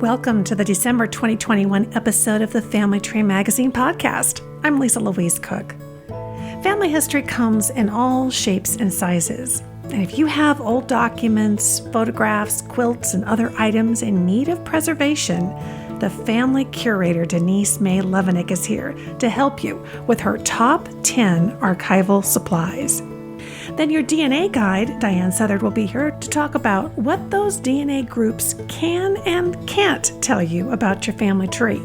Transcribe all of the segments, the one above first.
Welcome to the December 2021 episode of the Family Tree Magazine podcast. I'm Lisa Louise Cook. Family history comes in all shapes and sizes. And if you have old documents, photographs, quilts, and other items in need of preservation, the family curator Denise May Levenick is here to help you with her top 10 archival supplies. Then your DNA guide, Diane Southard, will be here to talk about what those DNA groups can and can't tell you about your family tree.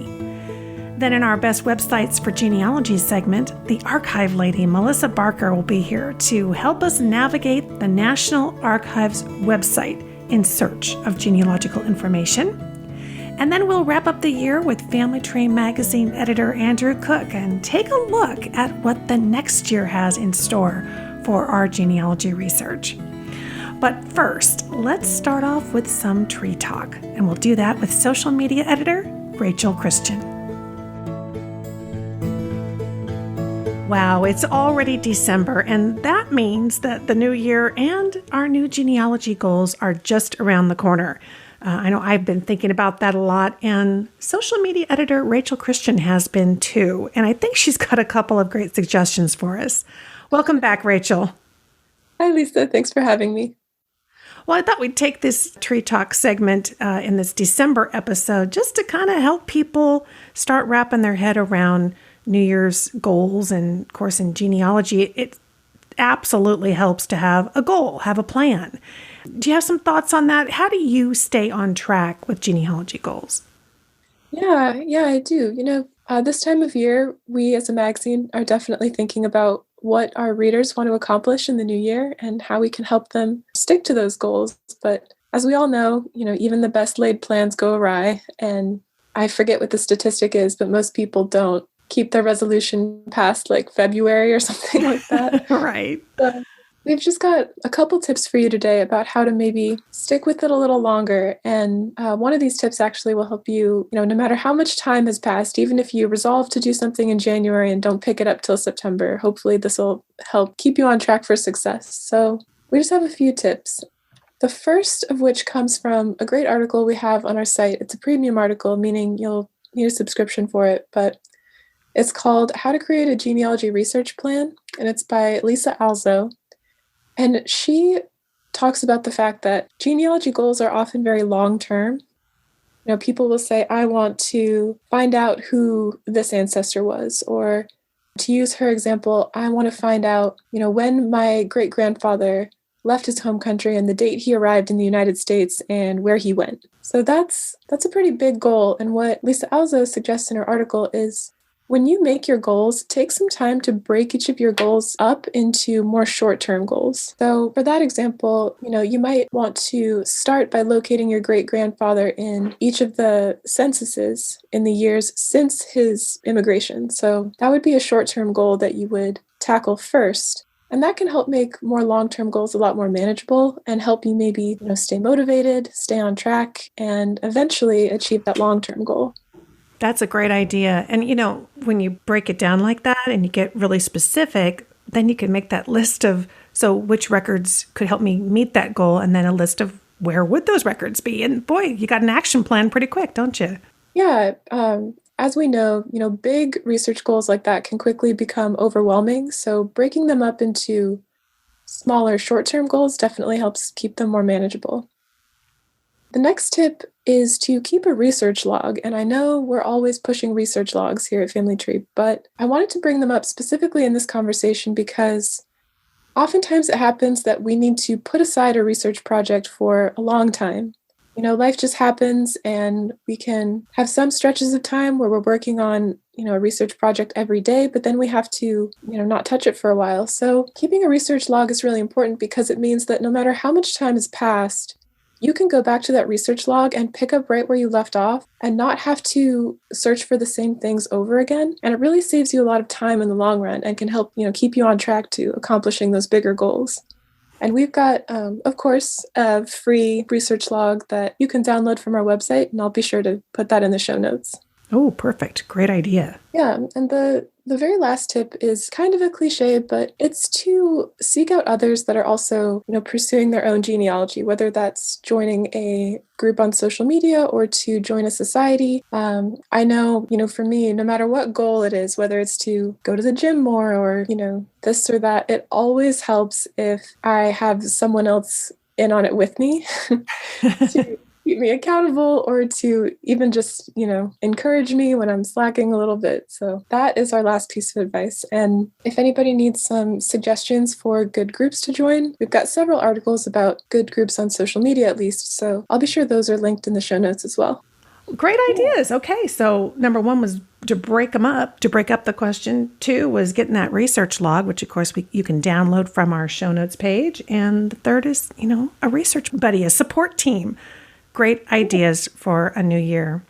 Then in our Best Websites for Genealogy segment, the archive lady, Melissa Barker, will be here to help us navigate the National Archives website in search of genealogical information. And then we'll wrap up the year with Family Tree Magazine editor Andrew Cook and take a look at what the next year has in store for our genealogy research. But first, let's start off with some tree talk, and we'll do that with social media editor Rachel Christian. Wow, it's already December, and that means that the new year and our new genealogy goals are just around the corner. I know I've been thinking about that a lot, and social media editor Rachel Christian has been too, and I think she's got a couple of great suggestions for us. Welcome back, Rachel. Hi, Lisa. Thanks for having me. Well, I thought we'd take this Tree Talk segment in this December episode just to kind of help people start wrapping their head around New Year's goals. And of course, in genealogy, it absolutely helps to have a goal, have a plan. Do you have some thoughts on that? How do you stay on track with genealogy goals? Yeah, I do. This time of year, we as a magazine are definitely thinking about what our readers want to accomplish in the new year and how we can help them stick to those goals. But as we all know, even the best laid plans go awry. And I forget what the statistic is, but most people don't keep their resolution past like February or something like that. Right. So we've just got a couple tips for you today about how to maybe stick with it a little longer. And one of these tips actually will help you, no matter how much time has passed, even if you resolve to do something in January and don't pick it up till September, hopefully this will help keep you on track for success. So we just have a few tips. The first of which comes from a great article we have on our site. It's a premium article, meaning you'll need a subscription for it, but it's called How to Create a Genealogy Research Plan, and it's by Lisa Alzo. And she talks about the fact that genealogy goals are often very long-term. People will say, I want to find out who this ancestor was, or to use her example, I want to find out, when my great-grandfather left his home country and the date he arrived in the United States and where he went. So that's a pretty big goal. And what Lisa Alzo suggests in her article is when you make your goals, take some time to break each of your goals up into more short-term goals. So for that example, you might want to start by locating your great-grandfather in each of the censuses in the years since his immigration. So that would be a short-term goal that you would tackle first. And that can help make more long-term goals a lot more manageable and help you maybe, stay motivated, stay on track, and eventually achieve that long-term goal. That's a great idea. And, when you break it down like that and you get really specific, then you can make that list of, so which records could help me meet that goal, and then a list of where would those records be? And boy, you got an action plan pretty quick, don't you? Yeah. As we know, big research goals like that can quickly become overwhelming. So breaking them up into smaller short-term goals definitely helps keep them more manageable. The next tip is to keep a research log. And I know we're always pushing research logs here at Family Tree, but I wanted to bring them up specifically in this conversation because oftentimes it happens that we need to put aside a research project for a long time. Life just happens, and we can have some stretches of time where we're working on, a research project every day, but then we have to, not touch it for a while. So keeping a research log is really important because it means that no matter how much time has passed, you can go back to that research log and pick up right where you left off and not have to search for the same things over again. And it really saves you a lot of time in the long run and can help, keep you on track to accomplishing those bigger goals. And we've got, of course, a free research log that you can download from our website, and I'll be sure to put that in the show notes. Oh, perfect. Great idea. Yeah, and the very last tip is kind of a cliche, but it's to seek out others that are also, pursuing their own genealogy, whether that's joining a group on social media or to join a society. I know, for me, no matter what goal it is, whether it's to go to the gym more or, this or that, it always helps if I have someone else in on it with me to keep me accountable or to even just, encourage me when I'm slacking a little bit. So that is our last piece of advice. And if anybody needs some suggestions for good groups to join, we've got several articles about good groups on social media at least. So I'll be sure those are linked in the show notes as well. Great ideas. Okay, so number one was to break them up, to break up the question. Two was getting that research log, which of course you can download from our show notes page. And the third is, a research buddy, a support team. Great ideas for a new year.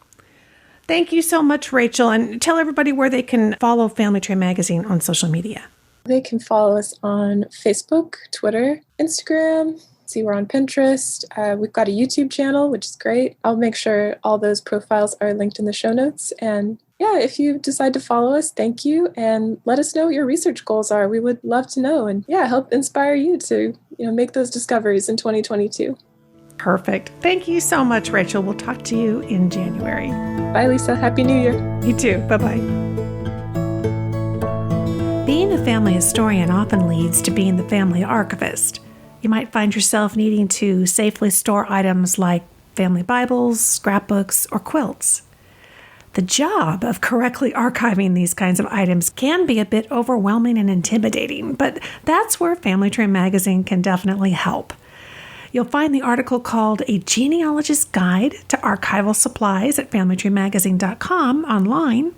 Thank you so much, Rachel. And tell everybody where they can follow Family Tree Magazine on social media. They can follow us on Facebook, Twitter, Instagram. See, we're on Pinterest. We've got a YouTube channel, which is great. I'll make sure all those profiles are linked in the show notes. And yeah, if you decide to follow us, thank you. And let us know what your research goals are. We would love to know and help inspire you to, make those discoveries in 2022. Perfect. Thank you so much, Rachel. We'll talk to you in January. Bye, Lisa. Happy New Year. You too. Bye-bye. Being a family historian often leads to being the family archivist. You might find yourself needing to safely store items like family Bibles, scrapbooks, or quilts. The job of correctly archiving these kinds of items can be a bit overwhelming and intimidating, but that's where Family Tree Magazine can definitely help. You'll find the article called A Genealogist's Guide to Archival Supplies at FamilyTreeMagazine.com online,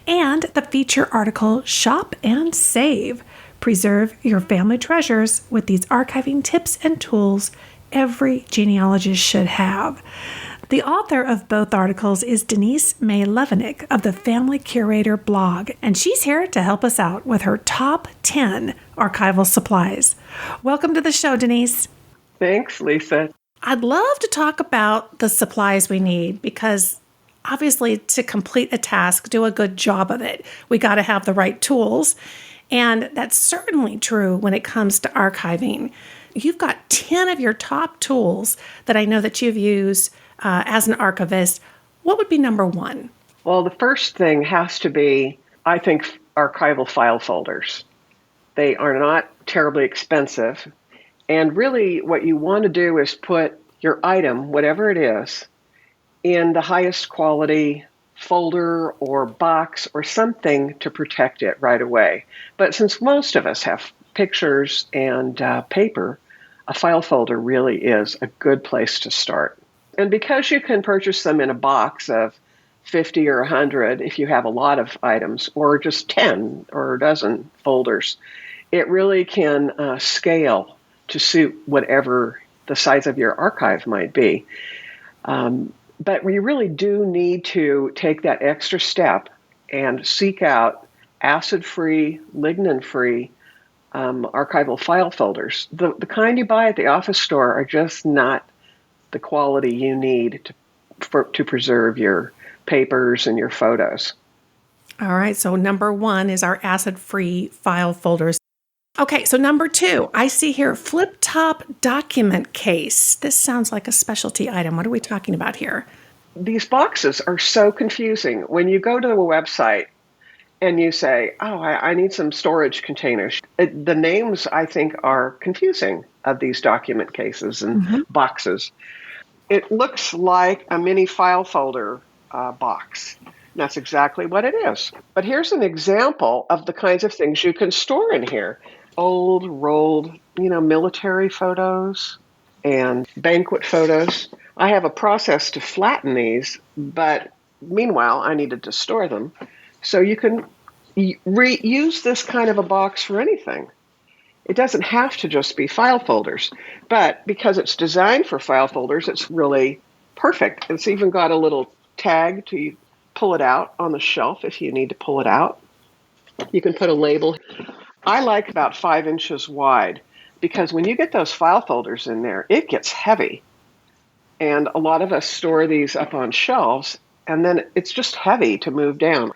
and the feature article Shop and Save. Preserve your family treasures with these archiving tips and tools every genealogist should have. The author of both articles is Denise May Levenick of the Family Curator blog, and she's here to help us out with her top 10 archival supplies. Welcome to the show, Denise. Thanks, Lisa. I'd love to talk about the supplies we need because obviously to complete a task, do a good job of it, we got to have the right tools. And that's certainly true when it comes to archiving. You've got 10 of your top tools that I know that you've used as an archivist. What would be number one? Well, the first thing has to be, I think, archival file folders. They are not terribly expensive. And really what you want to do is put your item, whatever it is, in the highest quality folder or box or something to protect it right away. But since most of us have pictures and paper, a file folder really is a good place to start. And because you can purchase them in a box of 50 or 100 if you have a lot of items, or just 10 or a dozen folders, it really can scale to suit whatever the size of your archive might be. But we really do need to take that extra step and seek out acid-free, lignin-free archival file folders. The kind you buy at the office store are just not the quality you need to preserve your papers and your photos. All right, so number one is our acid-free file folders. Okay, so number two, I see here flip top document case. This sounds like a specialty item. What are we talking about here? These boxes are so confusing. When you go to the website and you say, I need some storage containers, the names, I think, are confusing of these document cases and boxes. It looks like a mini file folder box. That's exactly what it is. But here's an example of the kinds of things you can store in here. Old, rolled, military photos and banquet photos. I have a process to flatten these, but meanwhile, I needed to store them. So you can reuse this kind of a box for anything. It doesn't have to just be file folders, but because it's designed for file folders, it's really perfect. It's even got a little tag to pull it out on the shelf if you need to pull it out. You can put a label. I like about 5 inches wide because when you get those file folders in there, it gets heavy. And a lot of us store these up on shelves and then it's just heavy to move down.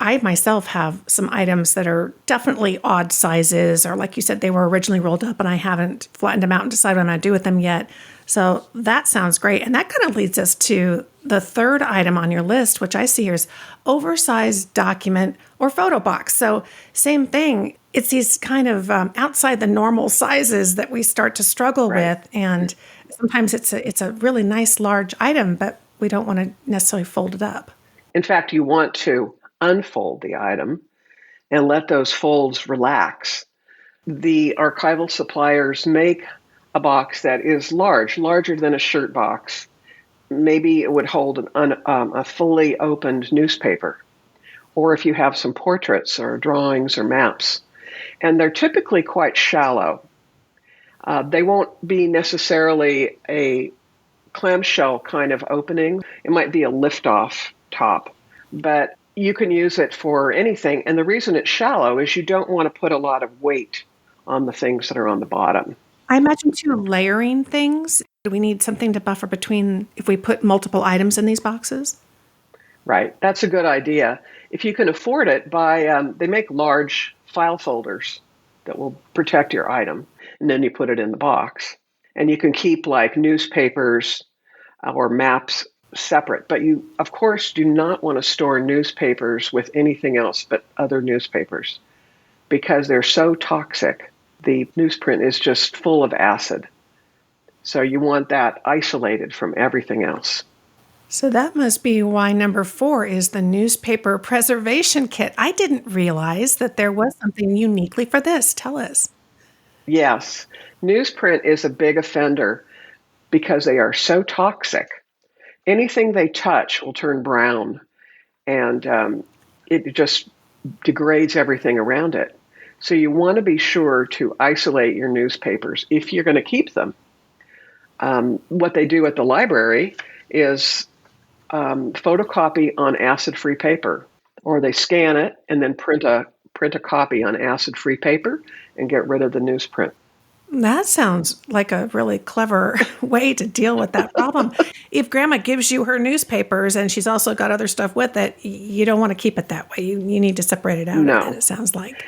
I myself have some items that are definitely odd sizes, or like you said, they were originally rolled up and I haven't flattened them out and decided what I'm going to do with them yet. So that sounds great. And that kind of leads us to the third item on your list, which I see here is oversized document or photo box. So same thing. It's these kind of outside the normal sizes that we start to struggle Right. with. And sometimes it's a really nice large item, but we don't want to necessarily fold it up. In fact, you want to unfold the item and let those folds relax. The archival suppliers make a box that is larger than a shirt box. Maybe it would hold a fully opened newspaper, or if you have some portraits or drawings or maps. And they're typically quite shallow. They won't be necessarily a clamshell kind of opening. It might be a lift-off top, but you can use it for anything. And the reason it's shallow is you don't want to put a lot of weight on the things that are on the bottom. I imagine too layering things. Do we need something to buffer between if we put multiple items in these boxes? Right. That's a good idea. If you can afford it, they make large file folders that will protect your item, and then you put it in the box. And you can keep like newspapers or maps separate. But you, of course, do not want to store newspapers with anything else but other newspapers because they're so toxic. The newsprint is just full of acid. So you want that isolated from everything else. So that must be why number 4 is the newspaper preservation kit. I didn't realize that there was something uniquely for this. Tell us. Yes, newsprint is a big offender because they are so toxic. Anything they touch will turn brown, and it just degrades everything around it. So you want to be sure to isolate your newspapers if you're going to keep them. What they do at the library is photocopy on acid-free paper, or they scan it and then print a copy on acid-free paper and get rid of the newsprint. That sounds like a really clever way to deal with that problem. If grandma gives you her newspapers and she's also got other stuff with it, you don't want to keep it that way. You need to separate it out. No. It sounds like.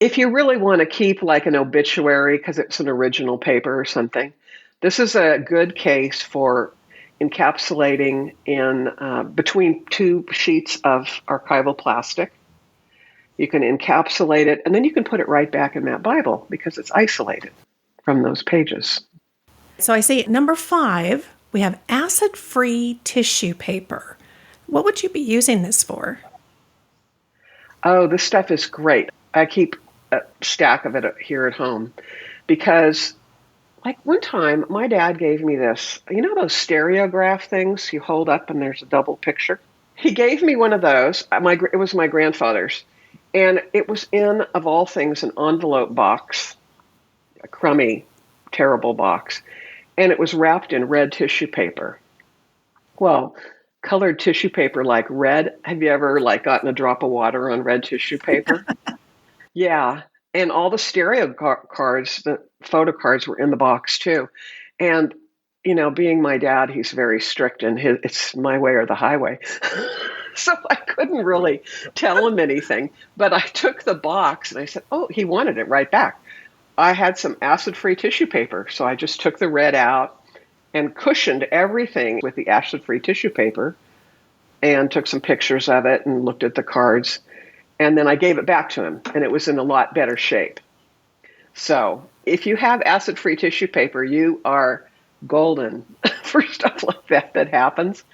If you really want to keep like an obituary because it's an original paper or something, this is a good case for encapsulating in between 2 sheets of archival plastic. You can encapsulate it, and then you can put it right back in that Bible because it's isolated from those pages. So I see number 5, we have acid-free tissue paper. What would you be using this for? Oh, this stuff is great. I keep a stack of it here at home because, like one time, my dad gave me this. You know those stereograph things you hold up and there's a double picture? He gave me one of those. It was my grandfather's. And it was in, of all things, an envelope box, a crummy, terrible box. And it was wrapped in red tissue paper. Well, colored tissue paper like red. Have you ever gotten a drop of water on red tissue paper? Yeah. And all the stereo cards, the photo cards were in the box too. And, being my dad, he's very strict and it's my way or the highway. So I couldn't really tell him anything, but I took the box and I said, oh, he wanted it right back. I had some acid-free tissue paper, so I just took the red out and cushioned everything with the acid-free tissue paper and took some pictures of it and looked at the cards. And then I gave it back to him, and it was in a lot better shape. So if you have acid-free tissue paper, you are golden for stuff like that happens.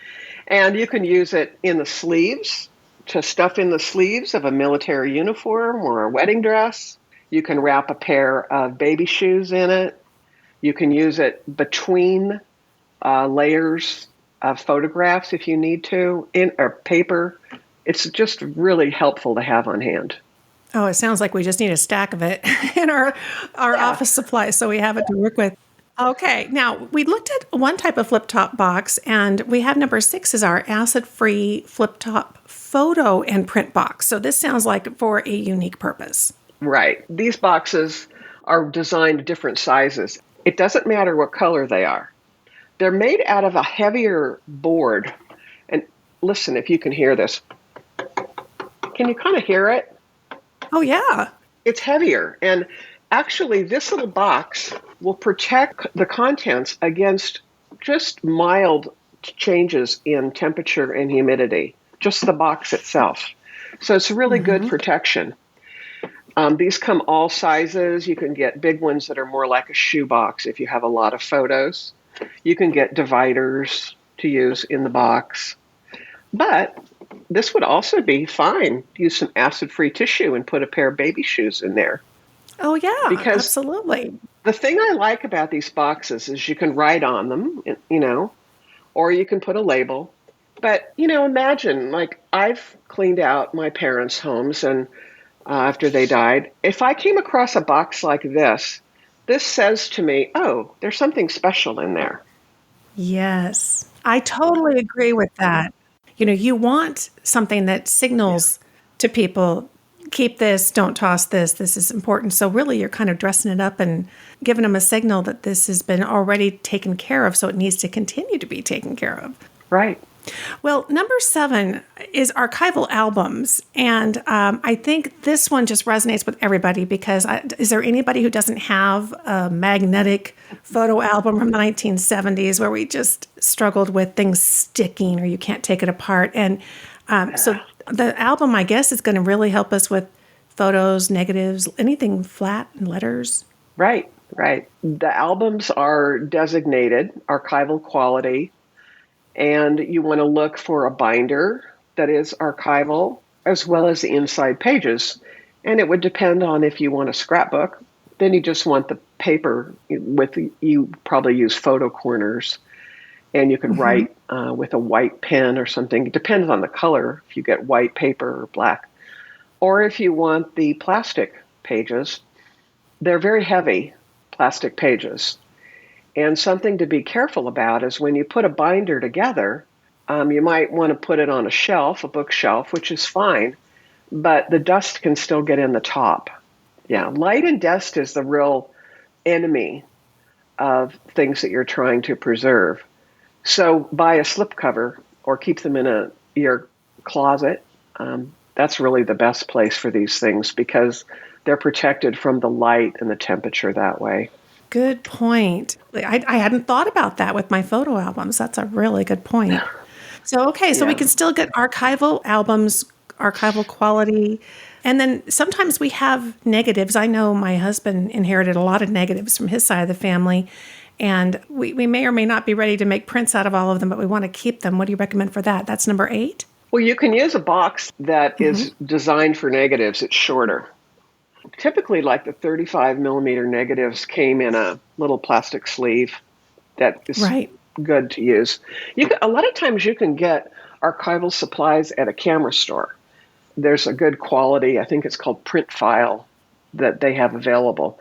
And you can use it in the sleeves, to stuff in the sleeves of a military uniform or a wedding dress. You can wrap a pair of baby shoes in it. You can use it between layers of photographs if you need to, or paper. It's just really helpful to have on hand. Oh, it sounds like we just need a stack of it in our office supplies so we have it to work with. Okay, now we looked at one type of flip-top box, and we have number 6 is our acid-free flip-top photo and print box. So this sounds like for a unique purpose. Right. These boxes are designed different sizes. It doesn't matter what color they are. They're made out of a heavier board, and listen if you can hear this. Can you kind of hear it? Oh, yeah. It's heavier. And actually, this little box will protect the contents against just mild changes in temperature and humidity, just the box itself. So it's really good protection. These come all sizes. You can get big ones that are more like a shoebox if you have a lot of photos. You can get dividers to use in the box. But this would also be fine. Use some acid-free tissue and put a pair of baby shoes in there. Oh, yeah, Because absolutely. the thing I like about these boxes is you can write on them, or you can put a label. But, imagine, like, I've cleaned out my parents' homes and after they died. If I came across a box like this says to me, oh, there's something special in there. Yes, I totally agree with that. You want something that signals to people, keep this, don't toss this, this is important. So really you're kind of dressing it up and giving them a signal that this has been already taken care of, so it needs to continue to be taken care of. Right. Well, number 7 is archival albums. And I think this one just resonates with everybody because is there anybody who doesn't have a magnetic photo album from the 1970s where we just struggled with things sticking or you can't take it apart? And so the album, I guess, is going to really help us with photos, negatives, anything flat and letters. Right. The albums are designated archival quality. And you want to look for a binder that is archival as well as the inside pages. And it would depend on if you want a scrapbook. Then you just want the paper you probably use photo corners. And you could write with a white pen or something. It depends on the color, if you get white paper or black. Or if you want the plastic pages, they're very heavy plastic pages. And something to be careful about is when you put a binder together, you might want to put it on a bookshelf, which is fine, but the dust can still get in the top. Yeah, light and dust is the real enemy of things that you're trying to preserve. So buy a slipcover or keep them in your closet. That's really the best place for these things because they're protected from the light and the temperature that way. Good point. I hadn't thought about that with my photo albums. That's a really good point. So, okay, so we can still get archival albums, archival quality. And then sometimes we have negatives. I know my husband inherited a lot of negatives from his side of the family. And we may or may not be ready to make prints out of all of them, but we want to keep them. What do you recommend for that? That's number 8? Well, you can use a box that is designed for negatives. It's shorter. Typically, like the 35 millimeter negatives came in a little plastic sleeve that is good to use. A lot of times you can get archival supplies at a camera store. There's a good quality, I think it's called Print File, that they have available.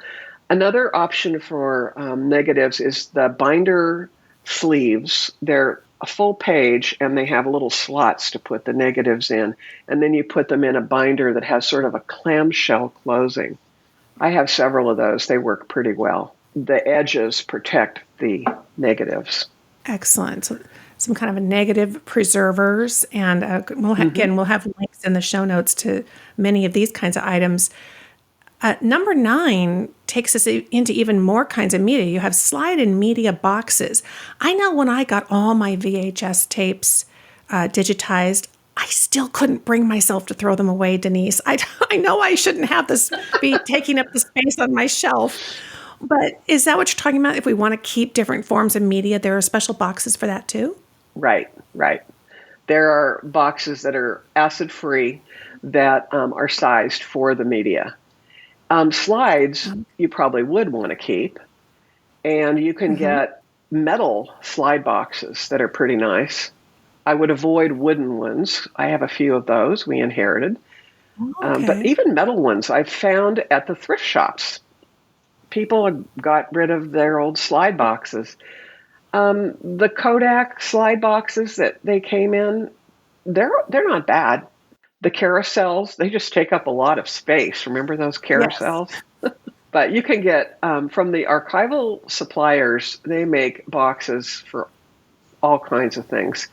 Another option for negatives is the binder sleeves. They're a full page and they have little slots to put the negatives in. And then you put them in a binder that has sort of a clamshell closing. I have several of those. They work pretty well. The edges protect the negatives. Excellent. So some kind of a negative preservers. And we'll have links in the show notes to many of these kinds of items. Number 9 takes us into even more kinds of media. You have slide and media boxes. I know when I got all my VHS tapes digitized, I still couldn't bring myself to throw them away, Denise. I know I shouldn't have this be taking up the space on my shelf. But is that what you're talking about? If we want to keep different forms of media, there are special boxes for that too? Right. There are boxes that are acid-free that are sized for the media. Slides, you probably would want to keep. And you can get metal slide boxes that are pretty nice. I would avoid wooden ones. I have a few of those we inherited. Okay. But even metal ones I've found at the thrift shops. People have got rid of their old slide boxes. The Kodak slide boxes that they came in, they're not bad. The carousels, they just take up a lot of space. Remember those carousels? Yes. But you can get, from the archival suppliers, they make boxes for all kinds of things.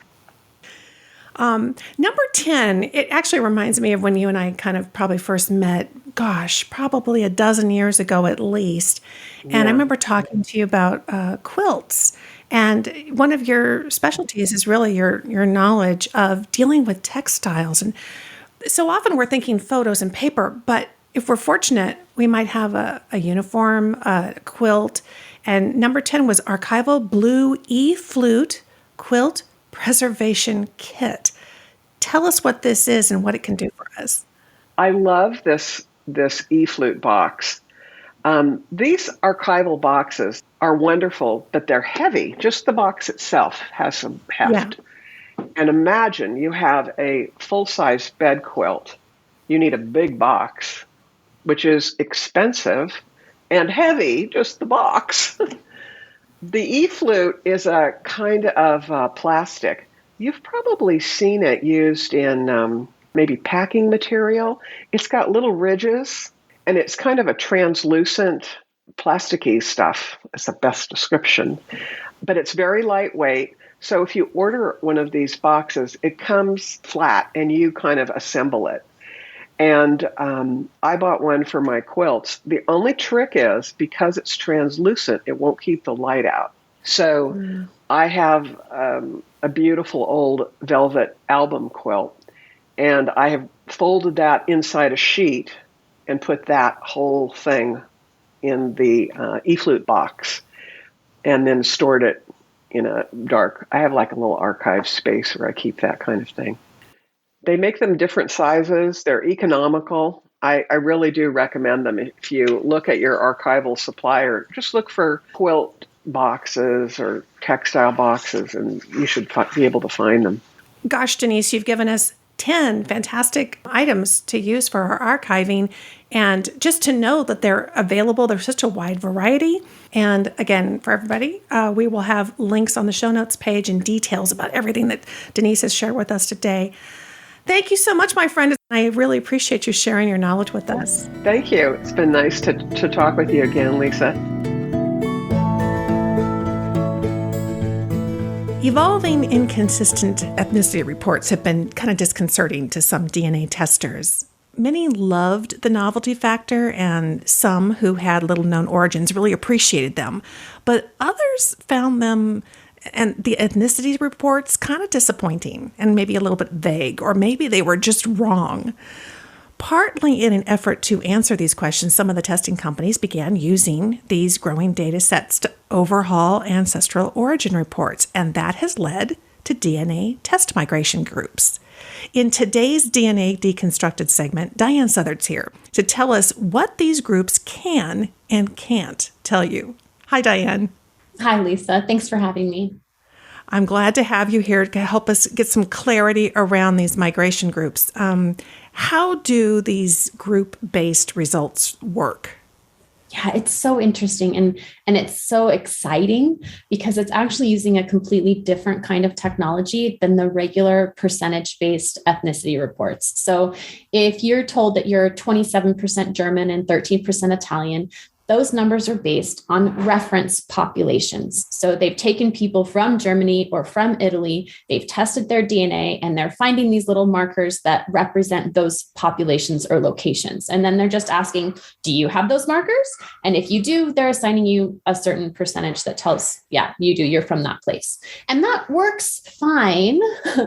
Number 10, it actually reminds me of when you and I kind of probably first met, gosh, probably a dozen years ago at least. And I remember talking to you about quilts. And one of your specialties is really your knowledge of dealing with textiles. And so often we're thinking photos and paper, but if we're fortunate, we might have a uniform, a quilt. And number 10 was Archival Blue E-Flute Quilt Preservation Kit. Tell us what this is and what it can do for us. I love this E-Flute box. These archival boxes are wonderful, but they're heavy. Just the box itself has some heft. Yeah. And imagine you have a full-size bed quilt. You need a big box, which is expensive and heavy, just the box. The E-Flute is a kind of plastic. You've probably seen it used in maybe packing material. It's got little ridges, and it's kind of a translucent, plasticky stuff. It's the best description. But it's very lightweight. So if you order one of these boxes, it comes flat, and you kind of assemble it. And I bought one for my quilts. The only trick is, because it's translucent, it won't keep the light out. So I have a beautiful old velvet album quilt, and I have folded that inside a sheet and put that whole thing in the E-Flute box, and then stored it in a dark. I have like a little archive space where I keep that kind of thing. They make them different sizes. They're economical. I really do recommend them. If you look at your archival supplier, just look for quilt boxes or textile boxes, and you should be able to find them. Gosh, Denise, you've given us 10 fantastic items to use for our archiving. And just to know that they're available, there's such a wide variety. And again, for everybody, we will have links on the show notes page and details about everything that Denise has shared with us today. Thank you so much, my friend. I really appreciate you sharing your knowledge with us. Thank you. It's been nice to talk with you again, Lisa. Evolving inconsistent ethnicity reports have been kind of disconcerting to some DNA testers. Many loved the novelty factor, and some who had little-known origins really appreciated them. But others found them and the ethnicity reports kind of disappointing and maybe a little bit vague, or maybe they were just wrong. Partly in an effort to answer these questions, some of the testing companies began using these growing data sets to overhaul ancestral origin reports, and that has led to DNA test migration groups. In today's DNA Deconstructed segment, Diane Southard's here to tell us what these groups can and can't tell you. Hi, Diane. Hi, Lisa. Thanks for having me. I'm glad to have you here to help us get some clarity around these migration groups. How do these group-based results work? Yeah, it's so interesting and it's so exciting because it's actually using a completely different kind of technology than the regular percentage-based ethnicity reports. So if you're told that you're 27% German and 13% Italian, those numbers are based on reference populations. So they've taken people from Germany or from Italy, they've tested their DNA, and they're finding these little markers that represent those populations or locations. And then they're just asking, do you have those markers? And if you do, they're assigning you a certain percentage that tells, yeah, you do, you're from that place. And that works fine.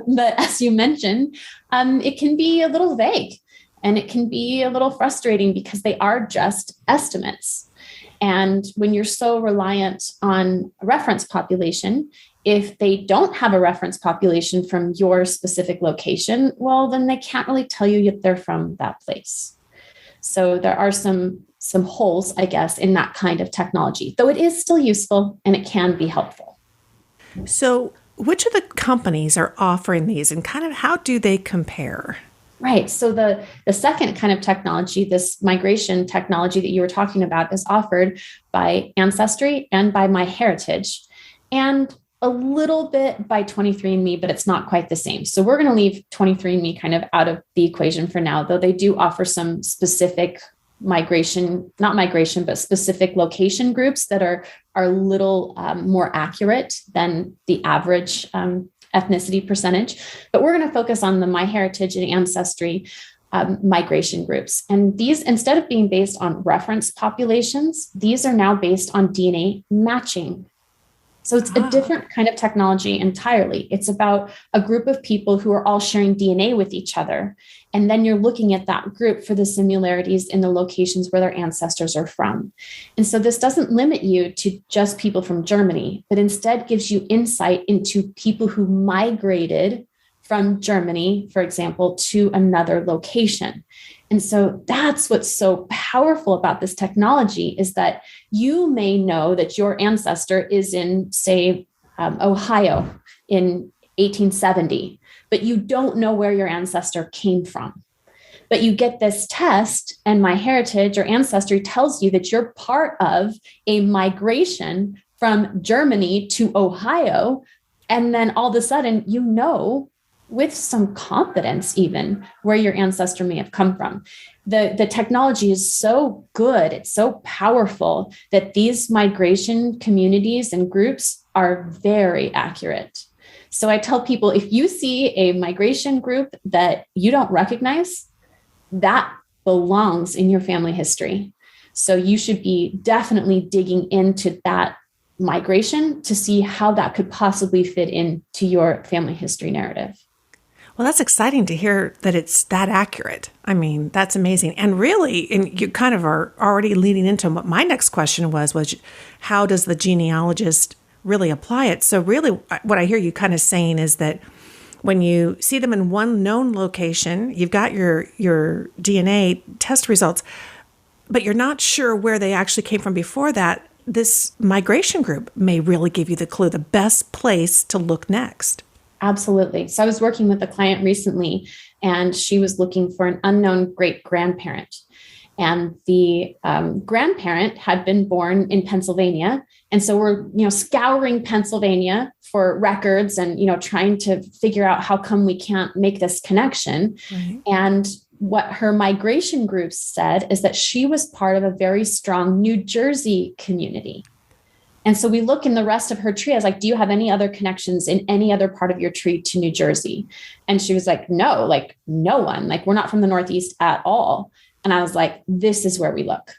But as you mentioned, it can be a little vague and it can be a little frustrating because they are just estimates. And when you're so reliant on a reference population, if they don't have a reference population from your specific location, well, then they can't really tell you if they're from that place. So there are some holes, I guess, in that kind of technology, though it is still useful and it can be helpful. So which of the companies are offering these and kind of how do they compare? Right. So the second kind of technology, this migration technology that you were talking about, is offered by Ancestry and by MyHeritage, and a little bit by 23andMe, but it's not quite the same. So we're going to leave 23andMe kind of out of the equation for now, though they do offer some specific but specific location groups that are a little more accurate than the average ethnicity percentage, but we're going to focus on the MyHeritage and Ancestry migration groups. And these, instead of being based on reference populations, these are now based on DNA matching. So it's a different kind of technology entirely. It's about a group of people who are all sharing DNA with each other. And then you're looking at that group for the similarities in the locations where their ancestors are from. And so this doesn't limit you to just people from Germany, but instead gives you insight into people who migrated from Germany, for example, to another location. And so that's what's so powerful about this technology, is that you may know that your ancestor is in, say, Ohio in 1870, but you don't know where your ancestor came from. But you get this test, and MyHeritage or Ancestry tells you that you're part of a migration from Germany to Ohio. And then all of a sudden, you know, with some confidence even, where your ancestor may have come from. The technology is so good, it's so powerful, that these migration communities and groups are very accurate. So I tell people, if you see a migration group that you don't recognize, that belongs in your family history. So you should be definitely digging into that migration to see how that could possibly fit into your family history narrative. Well, that's exciting to hear that it's that accurate. I mean, that's amazing. And really, and you kind of are already leading into what my next question was how does the genealogist really apply it? So really, what I hear you kind of saying is that when you see them in one known location, you've got your DNA test results, but you're not sure where they actually came from before that, this migration group may really give you the clue, the best place to look next. Absolutely. So I was working with a client recently, and she was looking for an unknown great-grandparent. And the grandparent had been born in Pennsylvania. And so we're, scouring Pennsylvania for records and, trying to figure out how come we can't make this connection. Mm-hmm. And what her migration group said is that she was part of a very strong New Jersey community. And so we look in the rest of her tree. I was like, do you have any other connections in any other part of your tree to New Jersey? And she was like, no, no one, we're not from the Northeast at all. And I was like, this is where we look.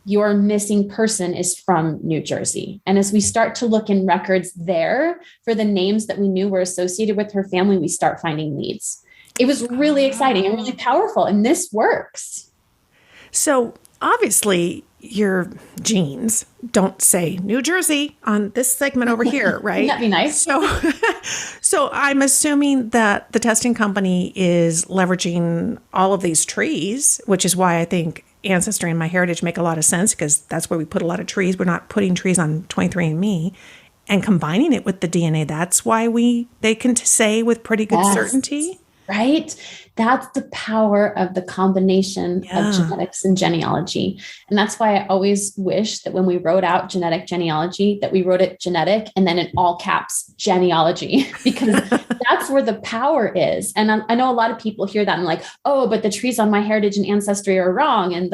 Your missing person is from New Jersey. And as we start to look in records there for the names that we knew were associated with her family, we start finding leads. It was really exciting and really powerful. And this works. So obviously, your genes don't say New Jersey on this segment over here, right? That'd be nice. So I'm assuming that the testing company is leveraging all of these trees, which is why I think Ancestry and MyHeritage make a lot of sense, because that's where we put a lot of trees. We're not putting trees on 23andMe and combining it with the DNA. That's why they can say with pretty good certainty. Right? That's the power of the combination of genetics and genealogy. And that's why I always wish that when we wrote out genetic genealogy, that we wrote it genetic and then in all caps, genealogy, because that's where the power is. And I know a lot of people hear that and like, oh, but the trees on MyHeritage and Ancestry are wrong. And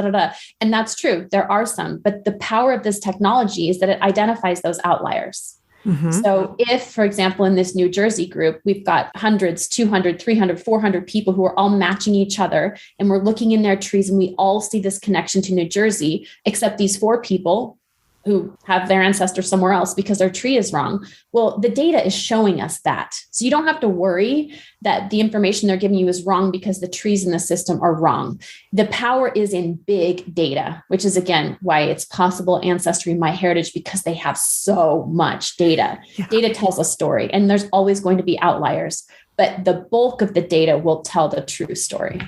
And that's true. There are some, but the power of this technology is that it identifies those outliers. Mm-hmm. So if, for example, in this New Jersey group, we've got hundreds, 200, 300, 400 people who are all matching each other, and we're looking in their trees and we all see this connection to New Jersey, except these 4 people who have their ancestor somewhere else because their tree is wrong. Well, the data is showing us that. So you don't have to worry that the information they're giving you is wrong because the trees in the system are wrong. The power is in big data, which is, again, why it's possible Ancestry and MyHeritage, because they have so much data. Yeah. Data tells a story, and there's always going to be outliers, but the bulk of the data will tell the true story.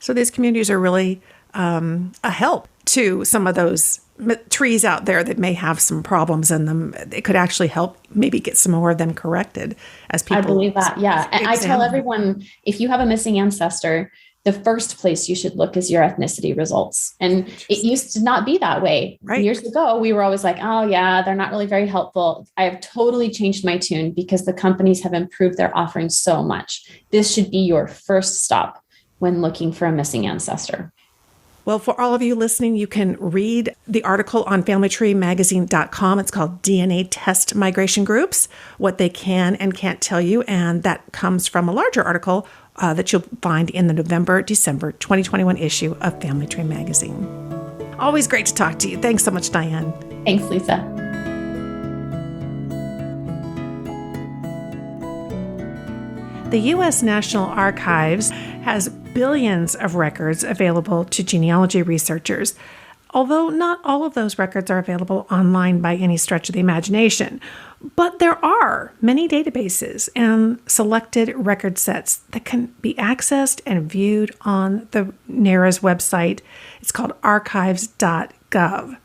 So these communities are really a help to some of those trees out there that may have some problems in them. It could actually help maybe get some more of them corrected as people. I believe that. Yeah. And I tell everyone, if you have a missing ancestor, the first place you should look is your ethnicity results. And it used to not be that way. Right. Years ago, we were always like, oh yeah, they're not really very helpful. I have totally changed my tune because the companies have improved their offerings so much. This should be your first stop when looking for a missing ancestor. Well, for all of you listening, you can read the article on familytreemagazine.com. It's called DNA Test Migration Groups, What They Can and Can't Tell You. And that comes from a larger article that you'll find in the November-December 2021 issue of Family Tree Magazine. Always great to talk to you. Thanks so much, Diane. Thanks, Lisa. The U.S. National Archives has billions of records available to genealogy researchers, although not all of those records are available online by any stretch of the imagination. But there are many databases and selected record sets that can be accessed and viewed on the NARA's website. It's called archives.gov.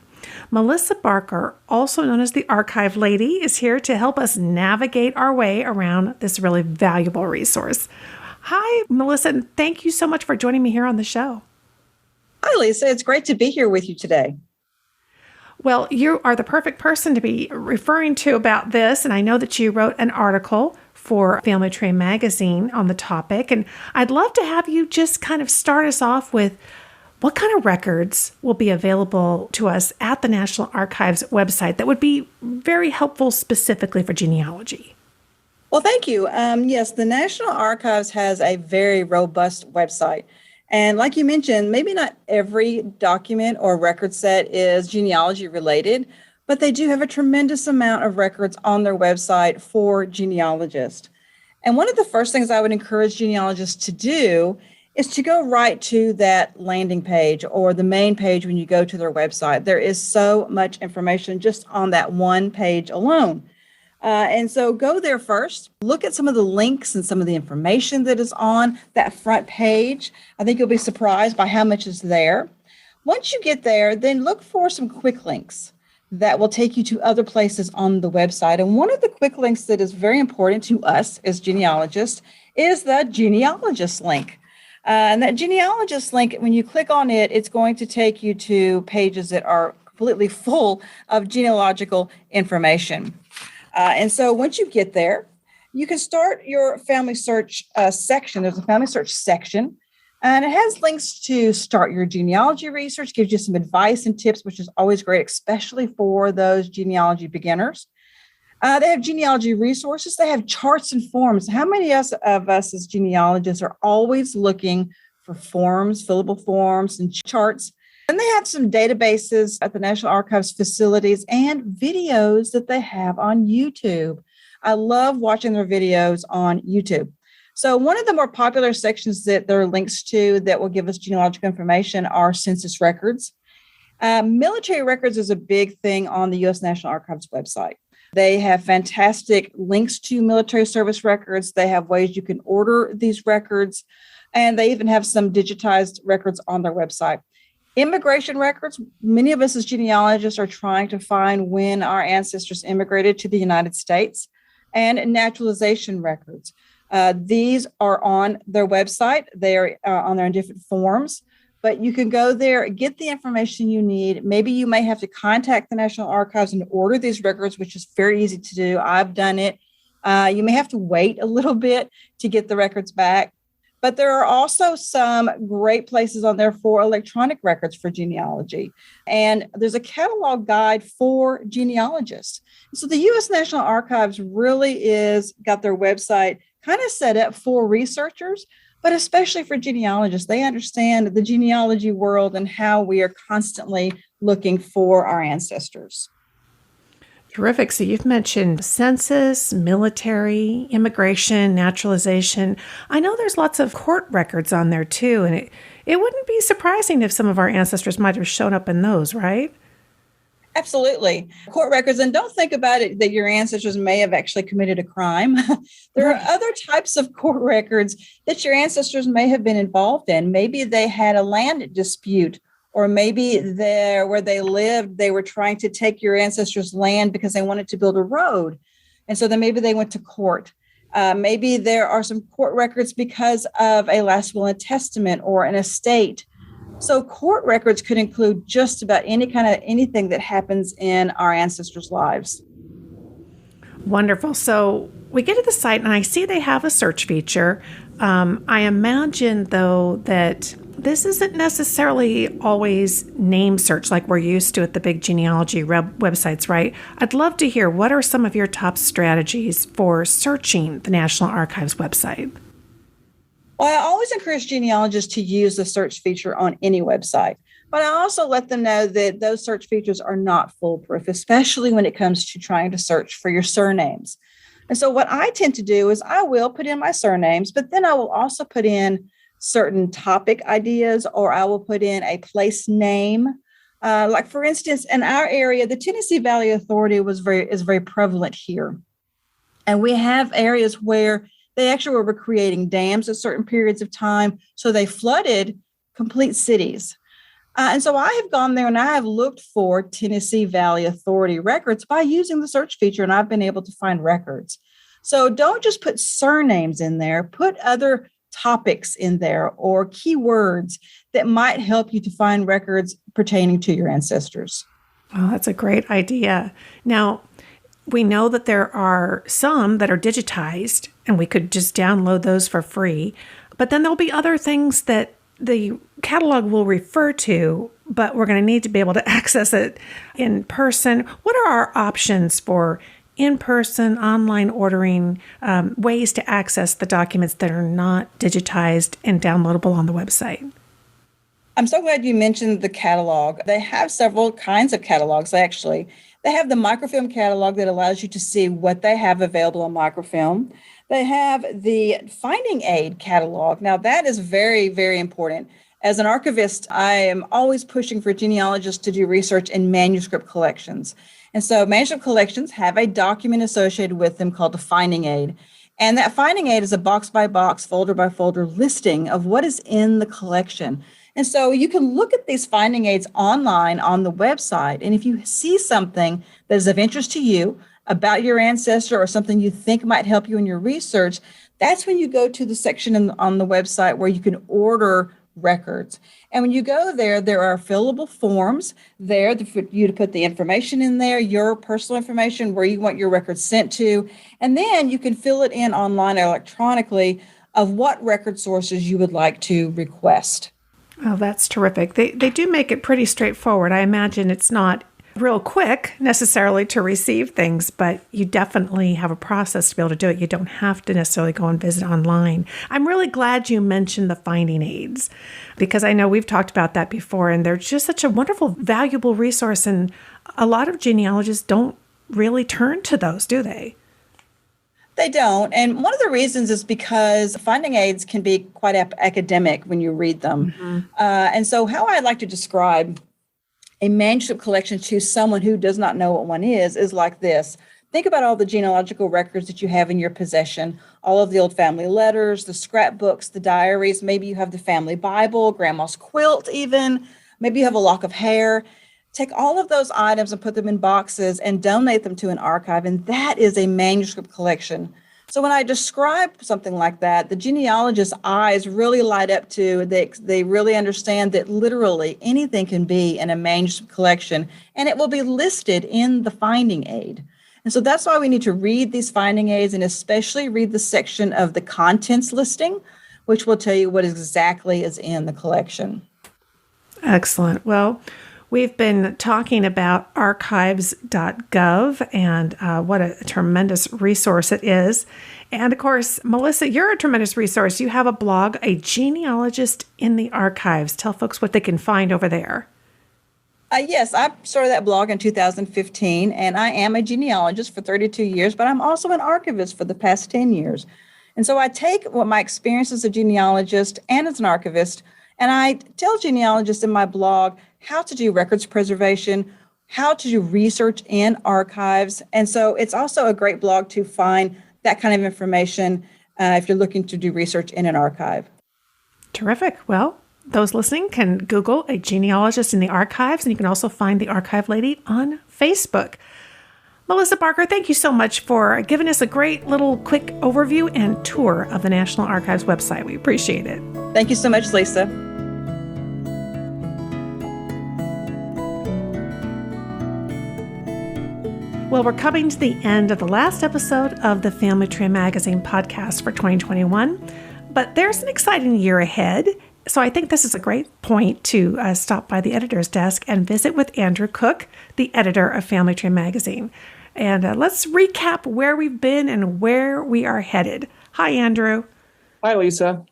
Melissa Barker, also known as the Archive Lady, is here to help us navigate our way around this really valuable resource. Hi, Melissa, and thank you so much for joining me here on the show. Hi, Lisa. It's great to be here with you today. Well, you are the perfect person to be referring to about this, and I know that you wrote an article for Family Tree Magazine on the topic, and I'd love to have you just kind of start us off with what kind of records will be available to us at the National Archives website that would be very helpful specifically for genealogy. Well, thank you. Yes, the National Archives has a very robust website. And like you mentioned, maybe not every document or record set is genealogy related, but they do have a tremendous amount of records on their website for genealogists. And one of the first things I would encourage genealogists to do is to go right to that landing page or the main page when you go to their website. There is so much information just on that one page alone. And so go there first, look at some of the links and some of the information that is on that front page. I think you'll be surprised by how much is there. Once you get there, then look for some quick links that will take you to other places on the website. And one of the quick links that is very important to us as genealogists is the genealogist link. And that genealogist link, when you click on it, it's going to take you to pages that are completely full of genealogical information. And so once you get there, you can start your family search section. There's a family search section, and it has links to start your genealogy research, gives you some advice and tips, which is always great, especially for those genealogy beginners. They have genealogy resources. They have charts and forms. How many of us as genealogists are always looking for forms, fillable forms, and charts? And they have some databases at the National Archives facilities and videos that they have on YouTube. I love watching their videos on YouTube. So one of the more popular sections that there are links to that will give us genealogical information are census records. Military records is a big thing on the U.S. National Archives website. They have fantastic links to military service records. They have ways you can order these records, and they even have some digitized records on their website. Immigration records, many of us as genealogists are trying to find when our ancestors immigrated to the United States, and naturalization records. These are on their website. They are on there in different forms, but you can go there, get the information you need. Maybe you may have to contact the National Archives and order these records, which is very easy to do. I've done it. You may have to wait a little bit to get the records back. But there are also some great places on there for electronic records for genealogy. And there's a catalog guide for genealogists. So the U.S. National Archives really got their website kind of set up for researchers, but especially for genealogists. They understand the genealogy world and how we are constantly looking for our ancestors. Terrific. So you've mentioned census, military, immigration, naturalization. I know there's lots of court records on there too, and it wouldn't be surprising if some of our ancestors might have shown up in those, right? Absolutely. Court records. And don't think about it that your ancestors may have actually committed a crime. There are other types of court records that your ancestors may have been involved in. Maybe they had a land dispute, or maybe where they lived, they were trying to take your ancestors' land because they wanted to build a road. And so then maybe they went to court. Maybe there are some court records because of a last will and testament or an estate. So court records could include just about anything that happens in our ancestors' lives. Wonderful. So we get to the site and I see they have a search feature. I imagine, though, that this isn't necessarily always name search like we're used to at the big genealogy websites, right? I'd love to hear, what are some of your top strategies for searching the National Archives website? Well, I always encourage genealogists to use the search feature on any website, but I also let them know that those search features are not foolproof, especially when it comes to trying to search for your surnames. And so what I tend to do is I will put in my surnames, but then I will also put in certain topic ideas, or I will put in a place name. Like for instance, in our area, the Tennessee Valley Authority is very prevalent here. And we have areas where they actually were creating dams at certain periods of time. So they flooded complete cities. And so I have gone there and I have looked for Tennessee Valley Authority records by using the search feature, and I've been able to find records. So don't just put surnames in there, put other topics in there or keywords that might help you to find records pertaining to your ancestors. Oh, that's a great idea. Now, we know that there are some that are digitized, and we could just download those for free. But then there'll be other things that the catalog will refer to, but we're going to need to be able to access it in person. What are our options for in-person, online ordering, ways to access the documents that are not digitized and downloadable on the website? I'm so glad you mentioned the catalog. They have several kinds of catalogs, actually. They have the microfilm catalog that allows you to see what they have available on microfilm. They have the finding aid catalog. Now, that is very, very important. As an archivist, I am always pushing for genealogists to do research in manuscript collections. And so manuscript collections have a document associated with them called the finding aid. And that finding aid is a box by box, folder by folder listing of what is in the collection. And so you can look at these finding aids online on the website. And if you see something that is of interest to you about your ancestor or something you think might help you in your research, that's when you go to the section on the website where you can order records. And when you go there, there are fillable forms there for you to put the information in there, your personal information, where you want your records sent to. And then you can fill it in online or electronically of what record sources you would like to request. Oh, that's terrific. They do make it pretty straightforward. I imagine it's not real quick necessarily to receive things, but you definitely have a process to be able to do it. You don't have to necessarily go and visit online. I'm really glad you mentioned the finding aids, because I know we've talked about that before, and they're just such a wonderful, valuable resource. And a lot of genealogists don't really turn to those, do they? They don't. And one of the reasons is because finding aids can be quite academic when you read them. Mm-hmm. And so how I like to describe a manuscript collection to someone who does not know what one is like this. Think about all the genealogical records that you have in your possession, all of the old family letters, the scrapbooks, the diaries. Maybe you have the family Bible, grandma's quilt even. Maybe you have a lock of hair. Take all of those items and put them in boxes and donate them to an archive. And that is a manuscript collection. So when I describe something like that, the genealogist's eyes really light up to, they really understand that literally anything can be in a manuscript collection, and it will be listed in the finding aid. And so that's why we need to read these finding aids, and especially read the section of the contents listing, which will tell you what exactly is in the collection. Excellent. Well, we've been talking about archives.gov and what a tremendous resource it is. And of course, Melissa, you're a tremendous resource. You have a blog, A Genealogist in the Archives. Tell folks what they can find over there. Yes, I started that blog in 2015, and I am a genealogist for 32 years, but I'm also an archivist for the past 10 years. And so I take what my experience as a genealogist and as an archivist, and I tell genealogists in my blog how to do records preservation, how to do research in archives. And so it's also a great blog to find that kind of information if you're looking to do research in an archive. Terrific. Well, those listening can Google A Genealogist in the Archives, and you can also find the Archive Lady on Facebook. Melissa Barker, thank you so much for giving us a great little quick overview and tour of the National Archives website. We appreciate it. Thank you so much, Lisa. Well, we're coming to the end of the last episode of the Family Tree Magazine podcast for 2021, but there's an exciting year ahead. So I think this is a great point to stop by the editor's desk and visit with Andrew Cook, the editor of Family Tree Magazine. And let's recap where we've been and where we are headed. Hi, Andrew. Hi, Lisa.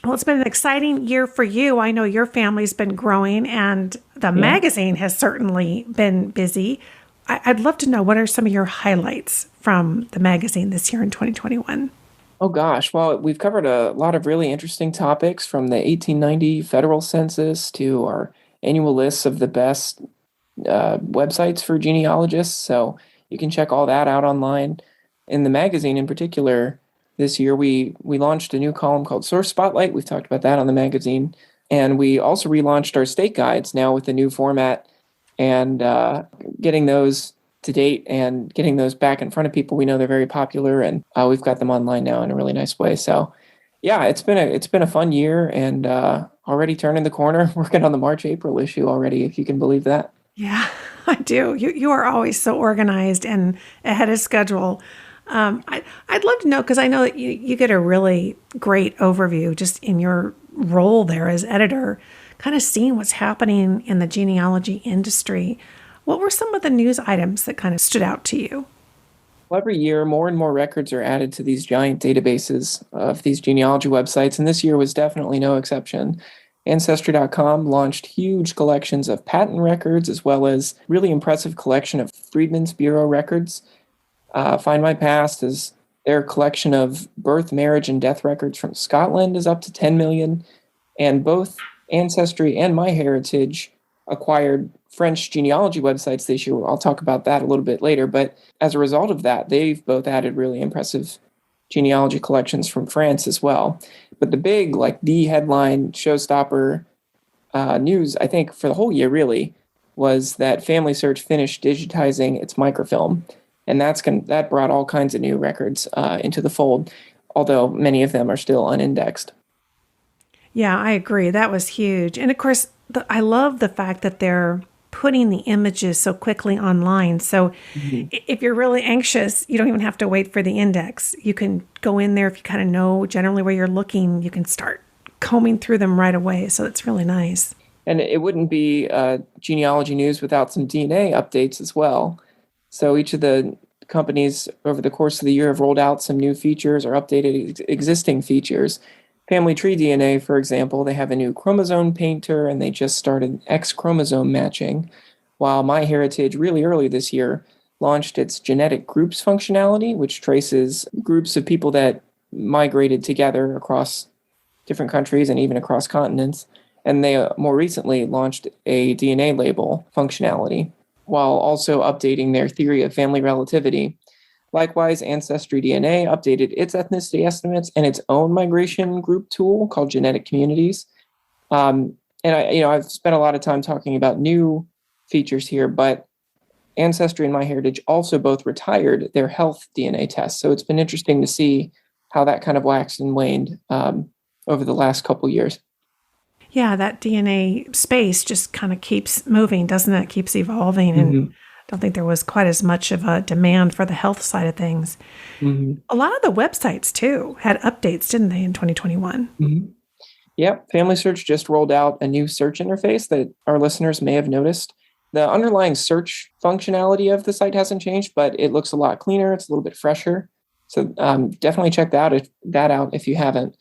Well, it's been an exciting year for you. I know your family's been growing and the magazine has certainly been busy. I'd love to know, what are some of your highlights from the magazine this year in 2021? Oh, gosh. Well, we've covered a lot of really interesting topics, from the 1890 federal census to our annual lists of the best websites for genealogists. So you can check all that out online. In the magazine in particular, this year we launched a new column called Source Spotlight. We've talked about that on the magazine. And we also relaunched our state guides now with a new format, and getting those to date and getting those back in front of people. We know they're very popular, and we've got them online now in a really nice way. So yeah, it's been a fun year, and already turning the corner, working on the March-April issue already, if you can believe that. Yeah, I do. You are always so organized and ahead of schedule. I'd love to know, because I know that you get a really great overview just in your role there as editor, kind of seeing what's happening in the genealogy industry. What were some of the news items that kind of stood out to you? Well, every year, more and more records are added to these giant databases of these genealogy websites, and this year was definitely no exception. Ancestry.com launched huge collections of patent records, as well as really impressive collection of Freedmen's Bureau records. Find My Past is their collection of birth, marriage, and death records from Scotland is up to 10 million, and both Ancestry and MyHeritage acquired French genealogy websites this year. I'll talk about that a little bit later, but as a result of that, they've both added really impressive genealogy collections from France as well. But the big, the headline showstopper news, I think, for the whole year really, was that Family Search finished digitizing its microfilm, and that brought all kinds of new records into the fold, although many of them are still unindexed. Yeah, I agree. That was huge. And of course, I love the fact that they're putting the images so quickly online. So if you're really anxious, you don't even have to wait for the index. You can go in there, if you kind of know generally where you're looking, you can start combing through them right away. So it's really nice. And it wouldn't be genealogy news without some DNA updates as well. So each of the companies over the course of the year have rolled out some new features or updated existing features. Family Tree DNA, for example, they have a new chromosome painter, and they just started X chromosome matching, while MyHeritage really early this year launched its genetic groups functionality, which traces groups of people that migrated together across different countries and even across continents. And they more recently launched a DNA label functionality, while also updating their theory of family relativity. Likewise, Ancestry DNA updated its ethnicity estimates and its own migration group tool called Genetic Communities. And I've spent a lot of time talking about new features here, but Ancestry and MyHeritage also both retired their health DNA tests. So it's been interesting to see how that kind of waxed and waned over the last couple years. Yeah, that DNA space just kind of keeps moving, doesn't it? It keeps evolving. And I don't think there was quite as much of a demand for the health side of things. A lot of the websites, too, had updates, didn't they, in 2021? Yep. Family Search just rolled out a new search interface that our listeners may have noticed. The underlying search functionality of the site hasn't changed, but it looks a lot cleaner. It's a little bit fresher. So definitely check that out if you haven't.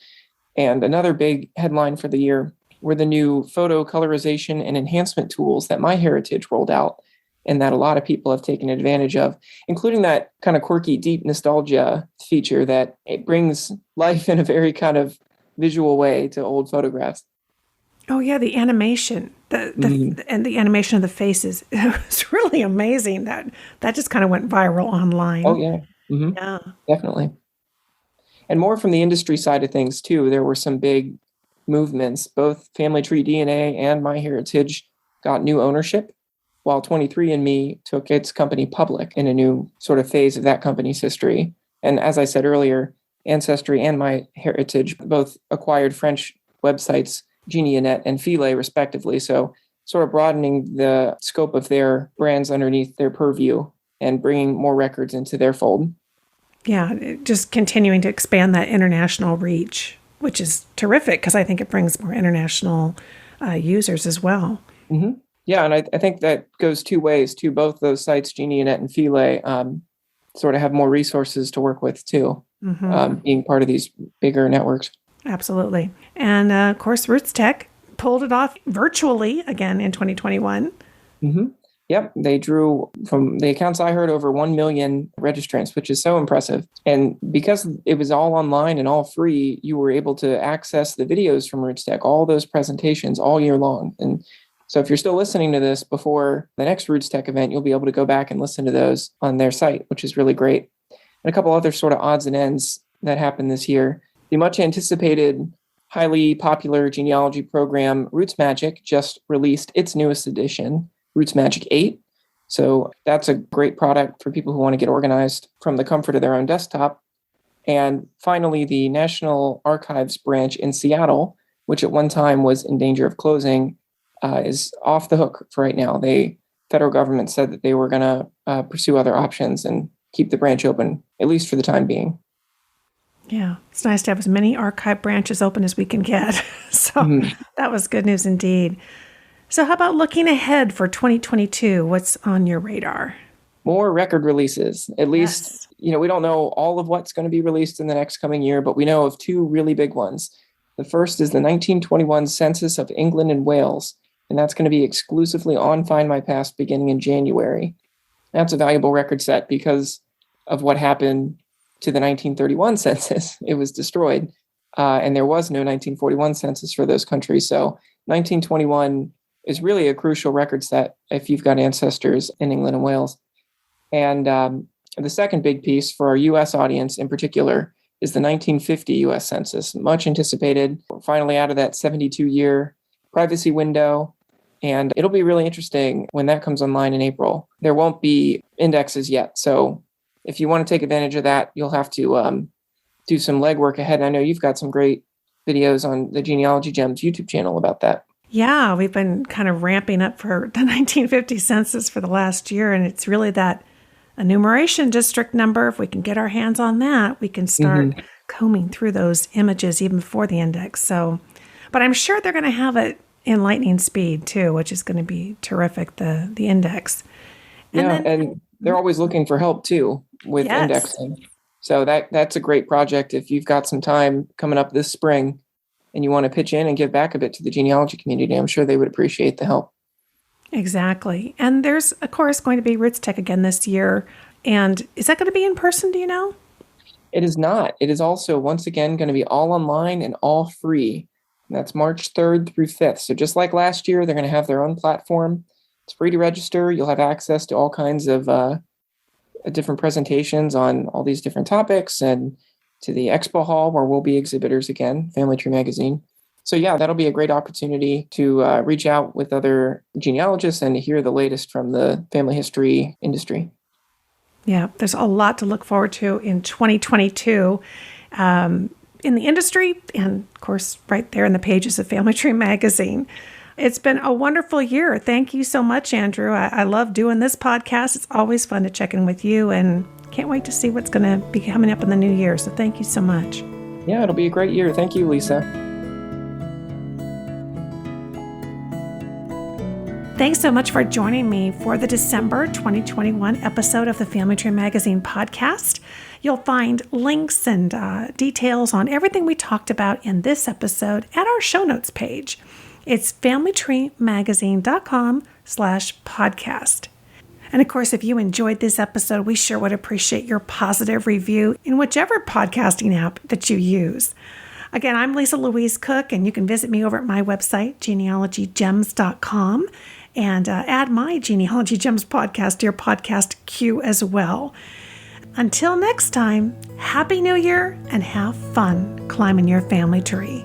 And another big headline for the year were the new photo colorization and enhancement tools that MyHeritage rolled out, and that a lot of people have taken advantage of, including that kind of quirky, deep nostalgia feature that it brings life in a very kind of visual way to old photographs. Oh, yeah, the animation, and the animation of the faces. It was really amazing. That just kind of went viral online. Oh, yeah. Yeah. Definitely. And more from the industry side of things, too. There were some big movements. Both Family Tree DNA and MyHeritage got new ownership, while 23andMe took its company public in a new sort of phase of that company's history. And as I said earlier, Ancestry and MyHeritage both acquired French websites Genealogy and Philae, respectively. So sort of broadening the scope of their brands underneath their purview and bringing more records into their fold. Yeah, just continuing to expand that international reach. which is terrific because I think it brings more international users as well. Mm-hmm. Yeah, and I think that goes two ways too. Both those sites, GeniaNet and Philae, sort of have more resources to work with too, being part of these bigger networks. Absolutely. And of course, Roots Tech pulled it off virtually again in 2021. Mm-hmm. Yep, they drew, from the accounts I heard, over 1 million registrants, which is so impressive. And because it was all online and all free, you were able to access the videos from Roots Tech, all those presentations all year long. And so if you're still listening to this before the next Roots Tech event, you'll be able to go back and listen to those on their site, which is really great. And a couple other sort of odds and ends that happened this year. The much anticipated, highly popular genealogy program, Roots Magic, just released its newest edition, Roots Magic 8. So that's a great product for people who want to get organized from the comfort of their own desktop. And finally, the National Archives branch in Seattle, which at one time was in danger of closing, is off the hook for right now. The federal government said that they were going to pursue other options and keep the branch open, at least for the time being. Yeah, it's nice to have as many archive branches open as we can get. So that was good news indeed. So how about looking ahead for 2022? What's on your radar? More record releases. At least, we don't know all of what's going to be released in the next coming year, but we know of two really big ones. The first is the 1921 Census of England and Wales, and that's going to be exclusively on Find My Past beginning in January. That's a valuable record set because of what happened to the 1931 census. It was destroyed, and there was no 1941 census for those countries. So 1921 is really a crucial record set if you've got ancestors in England and Wales. And the second big piece for our U.S. audience in particular is the 1950 U.S. Census, much anticipated. We're finally out of that 72-year privacy window, and it'll be really interesting when that comes online in April. There won't be indexes yet, so if you want to take advantage of that, you'll have to do some legwork ahead. And I know you've got some great videos on the Genealogy Gems YouTube channel about that. Yeah, we've been kind of ramping up for the 1950 census for the last year, and it's really that enumeration district number. If we can get our hands on that, we can start combing through those images even before the index. So, but I'm sure they're going to have it in lightning speed too, which is going to be terrific, the index. And they're always looking for help too with indexing. So that's a great project if you've got some time coming up this spring and you want to pitch in and give back a bit to the genealogy community. I'm sure they would appreciate the help. Exactly. And there's, of course, going to be Roots Tech again this year. And is that going to be in person, do you know? It is not. It is also, once again, going to be all online and all free. And that's March 3rd through 5th. So just like last year, they're going to have their own platform. It's free to register. You'll have access to all kinds of different presentations on all these different topics, and to the expo hall where we'll be exhibitors again, Family Tree Magazine. So yeah, that'll be a great opportunity to reach out with other genealogists and to hear the latest from the family history industry. Yeah, there's a lot to look forward to in 2022 in the industry and, of course, right there in the pages of Family Tree Magazine. It's been a wonderful year. Thank you so much, Andrew. I love doing this podcast. It's always fun to check in with you, and can't wait to see what's going to be coming up in the new year. So thank you so much. Yeah, it'll be a great year. Thank you, Lisa. Thanks so much for joining me for the December 2021 episode of the Family Tree Magazine podcast. You'll find links and details on everything we talked about in this episode at our show notes page. It's familytreemagazine.com/podcast. And of course, if you enjoyed this episode, we sure would appreciate your positive review in whichever podcasting app that you use. Again, I'm Lisa Louise Cook, and you can visit me over at my website, genealogygems.com, and add my Genealogy Gems podcast to your podcast queue as well. Until next time, Happy New Year and have fun climbing your family tree.